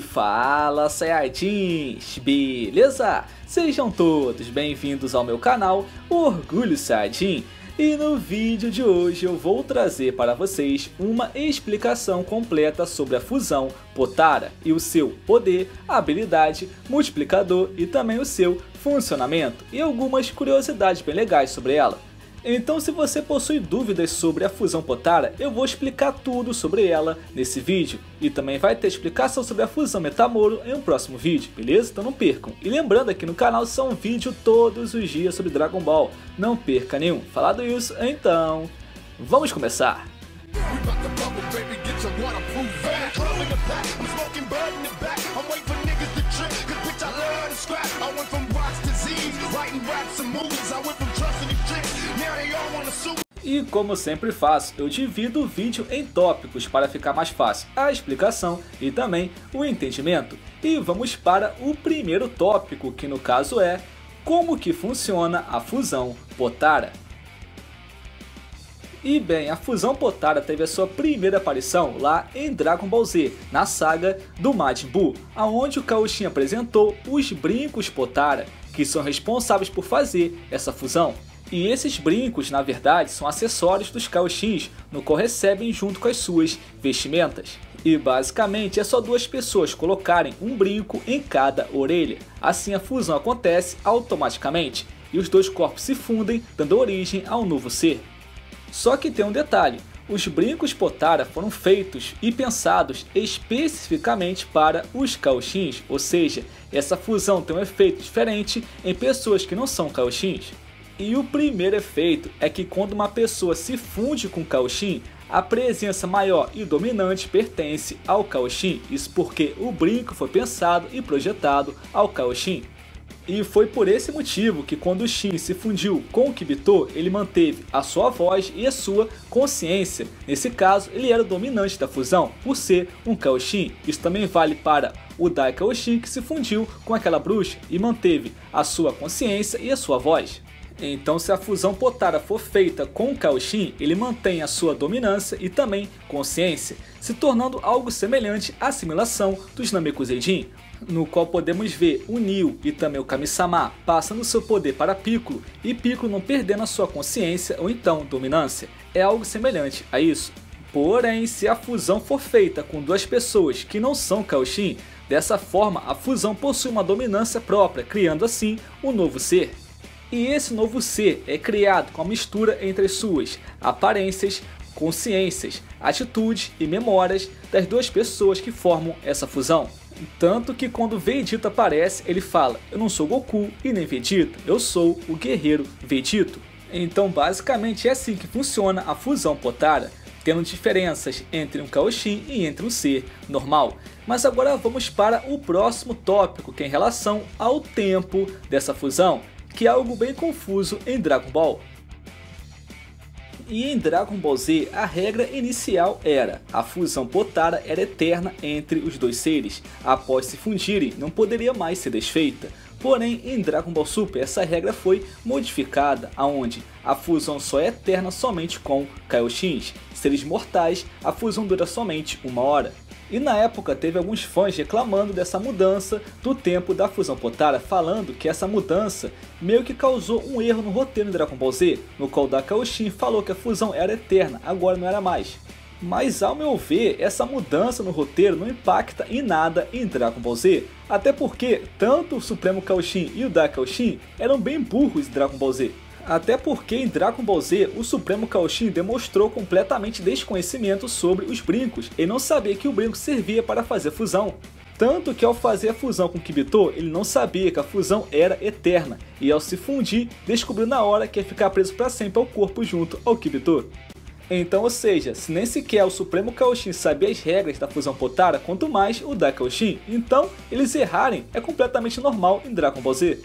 Fala Saiyajins, beleza? Sejam todos bem-vindos ao meu canal Orgulho Saiyajin. E no vídeo de hoje eu vou trazer para vocês uma explicação completa sobre a fusão Potara e o seu poder, habilidade, multiplicador e também o seu funcionamento e algumas curiosidades bem legais sobre ela. Então, se você possui dúvidas sobre a fusão Potara, eu vou explicar tudo sobre ela nesse vídeo. E também vai ter explicação sobre a fusão Metamoro em um próximo vídeo, beleza? Então não percam. E lembrando, aqui no canal são vídeos todos os dias sobre Dragon Ball. Não perca nenhum. Falado isso, então, vamos começar! E como sempre faço, eu divido o vídeo em tópicos para ficar mais fácil a explicação e também o entendimento. E vamos para o primeiro tópico, que no caso é como que funciona a fusão Potara. E bem, a fusão Potara teve a sua primeira aparição lá em Dragon Ball Z, na saga do Majin Buu, onde o Kaioshin apresentou os brincos Potara, que são responsáveis por fazer essa fusão. E esses brincos, na verdade, são acessórios dos Kaioshins, no qual recebem junto com as suas vestimentas. E basicamente é só duas pessoas colocarem um brinco em cada orelha. Assim a fusão acontece automaticamente, e os dois corpos se fundem, dando origem a um novo ser. Só que tem um detalhe, os brincos Potara foram feitos e pensados especificamente para os Kaioshins, ou seja, essa fusão tem um efeito diferente em pessoas que não são Kaioshins. E o primeiro efeito é que quando uma pessoa se funde com o Kaioshin, a presença maior e dominante pertence ao Kaioshin, isso porque o brinco foi pensado e projetado ao Kaioshin. E foi por esse motivo que quando o Shin se fundiu com o Kibito, ele manteve a sua voz e a sua consciência. Nesse caso, ele era o dominante da fusão, por ser um Kaioshin. Isso também vale para o Dai Kaioshin, que se fundiu com aquela bruxa e manteve a sua consciência e a sua voz. Então, se a fusão Potara for feita com o Kaioshin, ele mantém a sua dominância e também consciência, se tornando algo semelhante à assimilação dos Namekuseidin, no qual podemos ver o Neo e também o Kami-sama passando seu poder para Piccolo e Piccolo não perdendo a sua consciência ou então dominância. É algo semelhante a isso. Porém, se a fusão for feita com duas pessoas que não são Kaioshin, dessa forma a fusão possui uma dominância própria, criando assim um novo ser. E esse novo ser é criado com a mistura entre as suas aparências, consciências, atitudes e memórias das duas pessoas que formam essa fusão. Tanto que quando Vegeta aparece, ele fala: eu não sou Goku e nem Vegeta, eu sou o guerreiro Vegito. Então basicamente é assim que funciona a fusão Potara, tendo diferenças entre um Kaioshin e entre um ser normal. Mas agora vamos para o próximo tópico, que é em relação ao tempo dessa fusão, que é algo bem confuso em Dragon Ball. E em Dragon Ball Z, a regra inicial era: a fusão Potara era eterna entre os dois seres, após se fundirem não poderia mais ser desfeita. Porém, em Dragon Ball Super, essa regra foi modificada, onde a fusão só é eterna somente com Kaioshins. Seres mortais, a fusão dura somente 1 hora. E na época teve alguns fãs reclamando dessa mudança do tempo da fusão Potara, falando que essa mudança meio que causou um erro no roteiro de Dragon Ball Z, no qual o Kaioshin falou que a fusão era eterna, agora não era mais. Mas ao meu ver, essa mudança no roteiro não impacta em nada em Dragon Ball Z, até porque tanto o Supremo Kaioshin e o Dai Kaioshin eram bem burros em Dragon Ball Z. Até porque em Dragon Ball Z, o Supremo Kaioshin demonstrou completamente desconhecimento sobre os brincos. Ele não sabia que o brinco servia para fazer fusão. Tanto que ao fazer a fusão com Kibito, ele não sabia que a fusão era eterna. E ao se fundir, descobriu na hora que ia ficar preso para sempre ao corpo junto ao Kibito. Então, ou seja, se nem sequer o Supremo Kaioshin sabia as regras da fusão Potara, quanto mais o Dai Kaioshin, então eles errarem é completamente normal em Dragon Ball Z.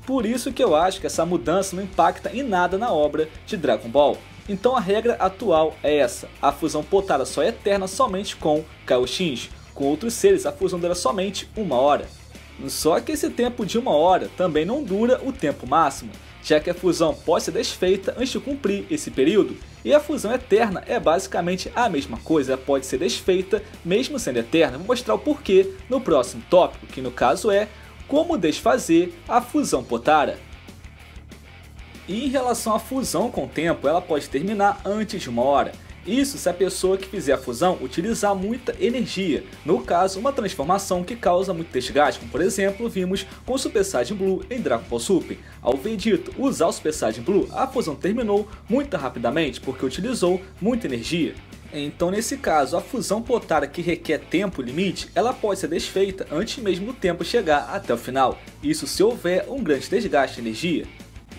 Por isso que eu acho que essa mudança não impacta em nada na obra de Dragon Ball. Então a regra atual é essa: a fusão Potara só é eterna somente com Kaioshins, com outros seres a fusão dura somente 1 hora. Só que esse tempo de 1 hora também não dura o tempo máximo. já que a fusão pode ser desfeita antes de cumprir esse período, e a fusão eterna é basicamente a mesma coisa, pode ser desfeita mesmo sendo eterna. Vou mostrar o porquê no próximo tópico, que no caso é como desfazer a fusão Potara. E em relação à fusão com o tempo, ela pode terminar antes de 1 hora. Isso se a pessoa que fizer a fusão utilizar muita energia, no caso uma transformação que causa muito desgaste, como por exemplo vimos com o Super Saiyajin Blue em Dragon Ball Super. Ao Vegeta usar o Super Saiyajin Blue, a fusão terminou muito rapidamente porque utilizou muita energia. Então nesse caso, a fusão Potara que requer tempo limite, ela pode ser desfeita antes mesmo do tempo chegar até o final, isso se houver um grande desgaste de energia.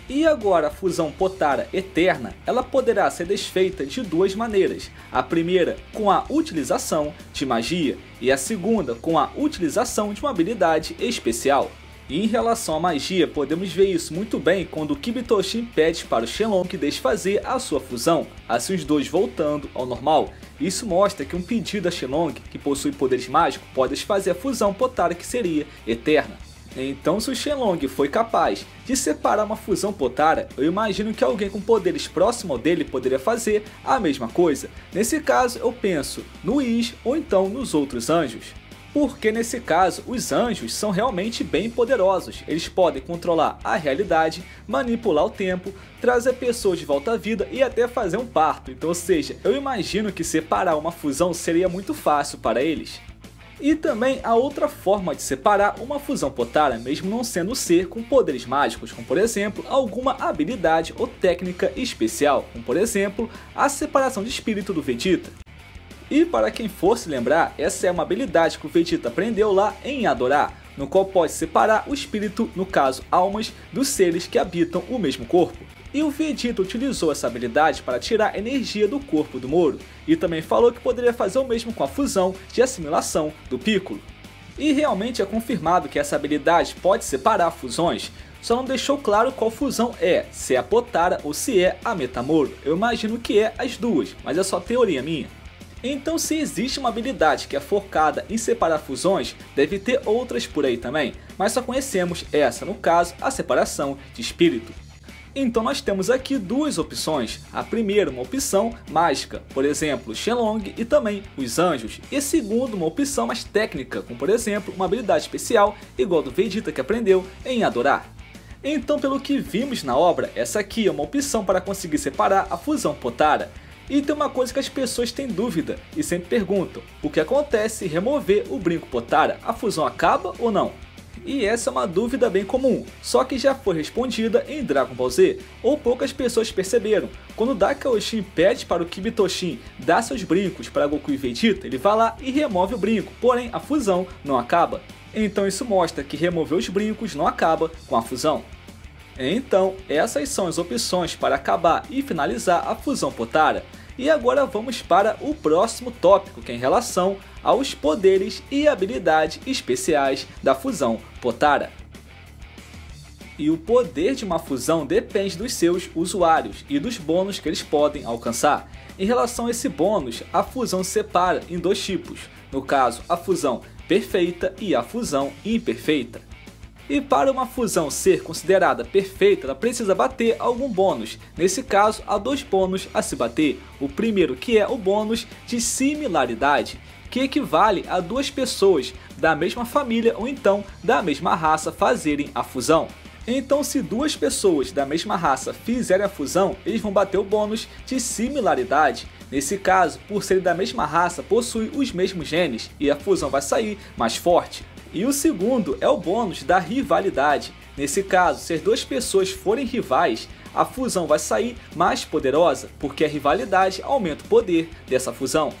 E agora a fusão Potara eterna, ela poderá ser desfeita de duas maneiras. A primeira com a utilização de magia e a segunda com a utilização de uma habilidade especial. E em relação à magia, podemos ver isso muito bem quando o Kibitoshin pede para o Shenlong desfazer a sua fusão, assim os dois voltando ao normal. Isso mostra que um pedido a Shenlong, que possui poderes mágicos, pode desfazer a fusão Potara que seria eterna. Então se o Shenlong foi capaz de separar uma fusão Potara, eu imagino que alguém com poderes próximo dele poderia fazer a mesma coisa. Nesse caso eu penso no Whis ou então nos outros anjos. Porque nesse caso os anjos são realmente bem poderosos, eles podem controlar a realidade, manipular o tempo, trazer pessoas de volta à vida e até fazer um parto. Então, ou seja, eu imagino que separar uma fusão seria muito fácil para eles. E também há outra forma de separar uma fusão Potara, mesmo não sendo um ser com poderes mágicos, como por exemplo, alguma habilidade ou técnica especial, como por exemplo, a separação de espírito do Vegeta. E para quem for se lembrar, essa é uma habilidade que o Vegeta aprendeu lá em Adorar, no qual pode separar o espírito, no caso almas, dos seres que habitam o mesmo corpo. E o Vegeta utilizou essa habilidade para tirar energia do corpo do Moro, e também falou que poderia fazer o mesmo com a fusão de assimilação do Piccolo. E realmente é confirmado que essa habilidade pode separar fusões, só não deixou claro qual fusão é, se é a Potara ou se é a Metamoro. Eu imagino que é as duas, mas é só teoria minha. Então se existe uma habilidade que é focada em separar fusões, deve ter outras por aí também, mas só conhecemos essa, no caso, a separação de espírito. Então nós temos aqui duas opções, a primeira uma opção mágica, por exemplo Shenlong e também os anjos, e a segunda uma opção mais técnica, como por exemplo uma habilidade especial igual do Vegeta que aprendeu em Adorar. Então pelo que vimos na obra, essa aqui é uma opção para conseguir separar a fusão Potara. E tem uma coisa que as pessoas têm dúvida e sempre perguntam, o que acontece se remover o brinco Potara, a fusão acaba ou não? E essa é uma dúvida bem comum, só que já foi respondida em Dragon Ball Z, ou poucas pessoas perceberam. Quando Dakaoshin pede para o Kibitoshin dar seus brincos para Goku e Vegeta, ele vai lá e remove o brinco, porém a fusão não acaba. Então isso mostra que remover os brincos não acaba com a fusão. Então essas são as opções para acabar e finalizar a fusão Potara. E agora vamos para o próximo tópico, que é em relação aos poderes e habilidades especiais da fusão Potara. E o poder de uma fusão depende dos seus usuários e dos bônus que eles podem alcançar. Em relação a esse bônus, a fusão se separa em dois tipos, no caso a fusão perfeita e a fusão imperfeita. E para uma fusão ser considerada perfeita, ela precisa bater algum bônus. Nesse caso, há dois bônus a se bater. O primeiro que é o bônus de similaridade, que equivale a duas pessoas da mesma família ou então da mesma raça fazerem a fusão. Então se duas pessoas da mesma raça fizerem a fusão, eles vão bater o bônus de similaridade. Nesse caso, por serem da mesma raça, possuem os mesmos genes e a fusão vai sair mais forte. E o segundo é o bônus da rivalidade. Nesse caso, se as duas pessoas forem rivais, a fusão vai sair mais poderosa, porque a rivalidade aumenta o poder dessa fusão.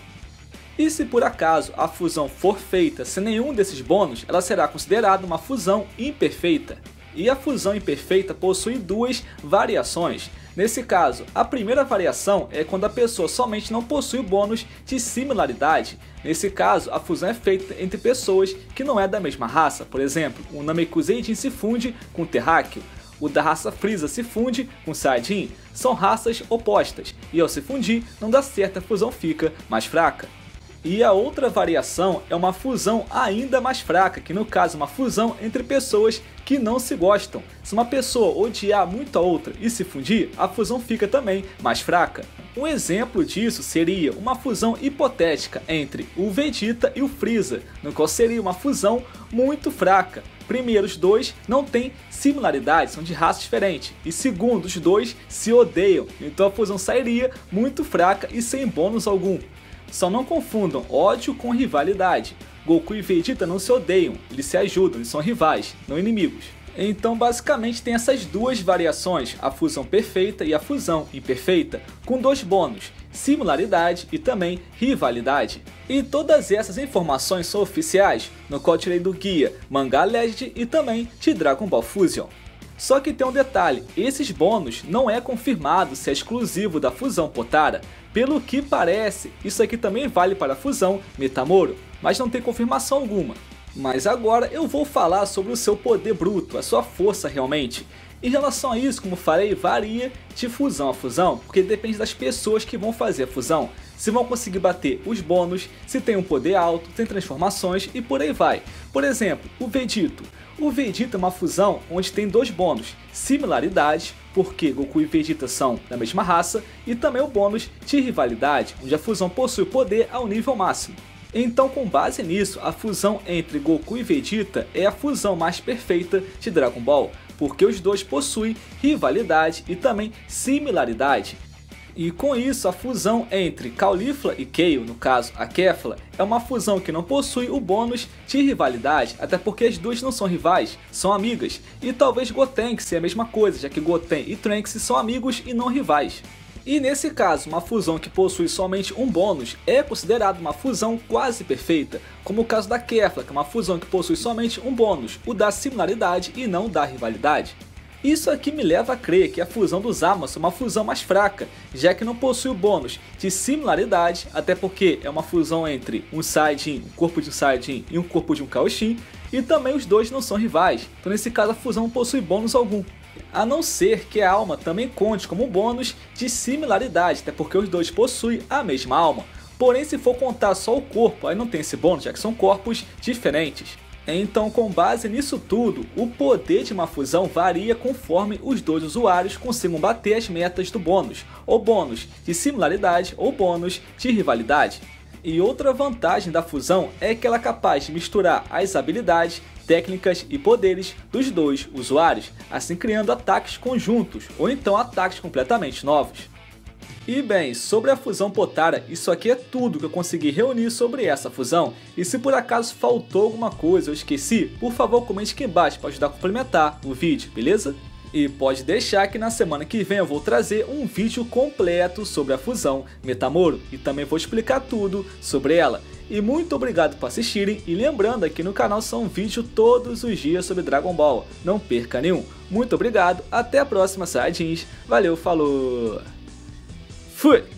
E se por acaso a fusão for feita sem nenhum desses bônus, ela será considerada uma fusão imperfeita. E a fusão imperfeita possui duas variações. Nesse caso, a primeira variação é quando a pessoa somente não possui o bônus de similaridade. Nesse caso, a fusão é feita entre pessoas que não é da mesma raça. Por exemplo, o Namekuseidin se funde com o Terráqueo, o da raça Frieza se funde com o Saiyajin. São raças opostas, e ao se fundir, não dá certo, a fusão fica mais fraca. E a outra variação é uma fusão ainda mais fraca, que no caso é uma fusão entre pessoas que não se gostam. Se uma pessoa odiar muito a outra e se fundir, a fusão fica também mais fraca. Um exemplo disso seria uma fusão hipotética entre o Vegeta e o Freeza, no qual seria uma fusão muito fraca. Primeiro, os dois não têm similaridades, são de raça diferente. E segundo, os dois se odeiam, então a fusão sairia muito fraca e sem bônus algum. Só não confundam ódio com rivalidade. Goku e Vegeta não se odeiam, eles se ajudam, eles são rivais, não inimigos. Então basicamente tem essas duas variações, a fusão perfeita e a fusão imperfeita, com dois bônus, similaridade e também rivalidade. E todas essas informações são oficiais, no qual tirei do guia Manga Legend e também de Dragon Ball Fusion. Só que tem um detalhe, esses bônus não é confirmado se é exclusivo da fusão Potara. Pelo que parece, isso aqui também vale para a fusão Metamoro, mas não tem confirmação alguma. Mas agora eu vou falar sobre o seu poder bruto, a sua força realmente. Em relação a isso, como falei, varia de fusão a fusão, porque depende das pessoas que vão fazer a fusão. Se vão conseguir bater os bônus, se tem um poder alto, tem transformações e por aí vai. Por exemplo, o Vegito. O Vegeta é uma fusão onde tem dois bônus, similaridade, porque Goku e Vegeta são da mesma raça, e também o bônus de rivalidade, onde a fusão possui poder ao nível máximo. Então, com base nisso, a fusão entre Goku e Vegeta é a fusão mais perfeita de Dragon Ball, porque os dois possuem rivalidade e também similaridade. E com isso, a fusão entre Caulifla e Kale, no caso a Kefla, é uma fusão que não possui o bônus de rivalidade, até porque as duas não são rivais, são amigas. E talvez Gotenks seja a mesma coisa, já que Goten e Trunks são amigos e não rivais. E nesse caso, uma fusão que possui somente um bônus é considerada uma fusão quase perfeita, como o caso da Kefla, que é uma fusão que possui somente um bônus, o da similaridade e não da rivalidade. Isso aqui me leva a crer que a fusão dos Zamasu é uma fusão mais fraca, já que não possui o bônus de similaridade, até porque é uma fusão entre um Saiyajin, um corpo de um Saiyajin e um corpo de um Kaioshin, e também os dois não são rivais, então nesse caso a fusão não possui bônus algum. A não ser que a alma também conte como bônus de similaridade, até porque os dois possuem a mesma alma. Porém, se for contar só o corpo, aí não tem esse bônus, já que são corpos diferentes. Então, com base nisso tudo, o poder de uma fusão varia conforme os dois usuários consigam bater as metas do bônus, ou bônus de similaridade ou bônus de rivalidade. E outra vantagem da fusão é que ela é capaz de misturar as habilidades, técnicas e poderes dos dois usuários, assim criando ataques conjuntos, ou então ataques completamente novos. E bem, sobre a fusão Potara, isso aqui é tudo que eu consegui reunir sobre essa fusão. E se por acaso faltou alguma coisa ou esqueci, por favor comente aqui embaixo para ajudar a complementar o vídeo, beleza? E pode deixar que na semana que vem eu vou trazer um vídeo completo sobre a fusão Metamoro e também vou explicar tudo sobre ela. E muito obrigado por assistirem e lembrando, aqui no canal são vídeos todos os dias sobre Dragon Ball, não perca nenhum. Muito obrigado, até a próxima, Saiyajins, valeu, falou! Fui!